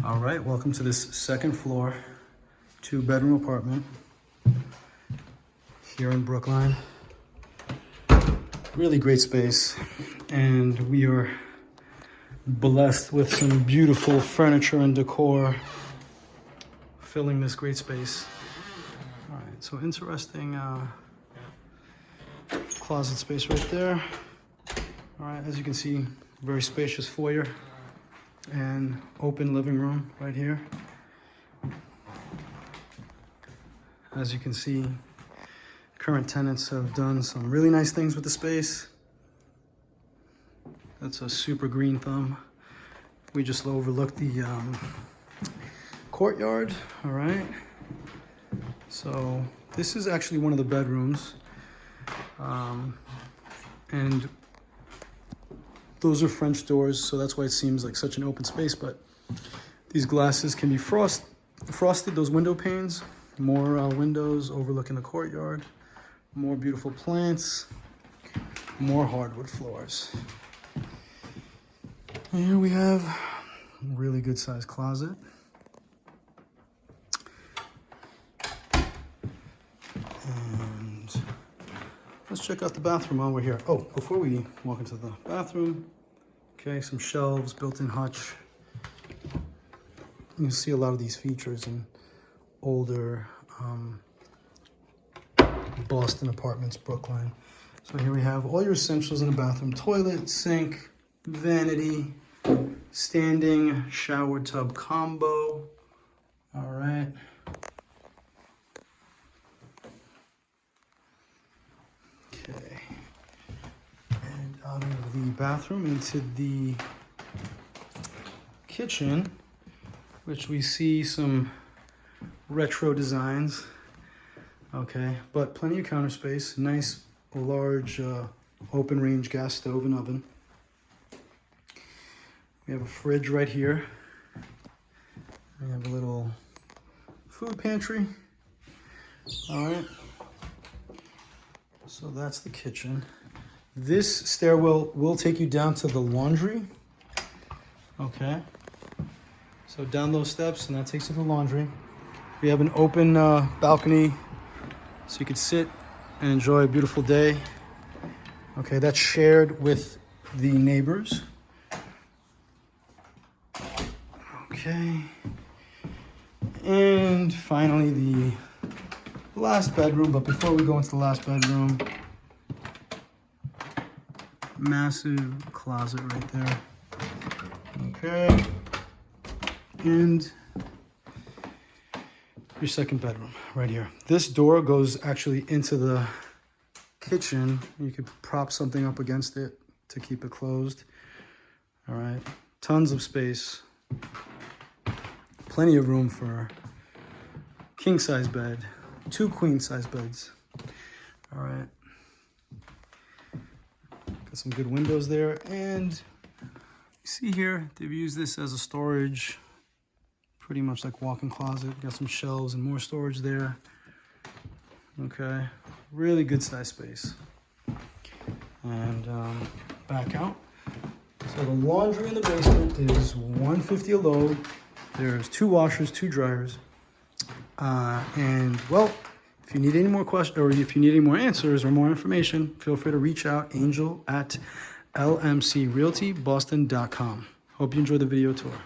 All right, welcome to this second floor, 2-bedroom apartment here in Brookline. Really great space, and we are blessed with some beautiful furniture and decor filling this great space. All right, so interesting closet space right there. All right, as you can see, very spacious foyer and open living room right here. As you can see, current tenants have done some really nice things with the space. That's a super green thumb. We just overlooked the courtyard. All right, so this is actually one of the bedrooms, and those are French doors, so that's why it seems like such an open space, but these glasses can be frosted, those window panes. More windows overlooking the courtyard, more beautiful plants, more hardwood floors. And here we have a really good sized closet. And let's check out the bathroom while we're here. Oh, before we walk into the bathroom, okay, some shelves, built-in hutch. You see a lot of these features in older Boston apartments, Brookline. So here we have all your essentials in a bathroom: toilet, sink, vanity, standing shower tub combo. All right. Okay. And out of the bathroom into the kitchen, which we see some retro designs. Okay, but plenty of counter space. Nice, large, open range gas stove and oven. We have a fridge right here. We have a little food pantry. All right. So that's the kitchen. This stairwell will take you down to the laundry. Okay. So down those steps, and that takes you to the laundry. We have an open balcony, so you could sit and enjoy a beautiful day. Okay, that's shared with the neighbors. Okay. And finally, the last bedroom. But before we go into the last bedroom, massive closet right there. Okay. And your second bedroom right here. This door goes actually into the kitchen. You could prop something up against it to keep it closed. All right, tons of space. Plenty of room for king size bed, 2 queen size beds. All right. Got some good windows there. And you see here, they've used this as a storage, pretty much like walk-in closet. Got some shelves and more storage there. Okay, really good size space. And back out. So the laundry in the basement is $150 a load. There's 2 washers, 2 dryers. And well, if you need any more questions, or if you need any more answers or more information, feel free to reach out, Angel at lmcrealtyboston.com. Hope you enjoyed the video tour.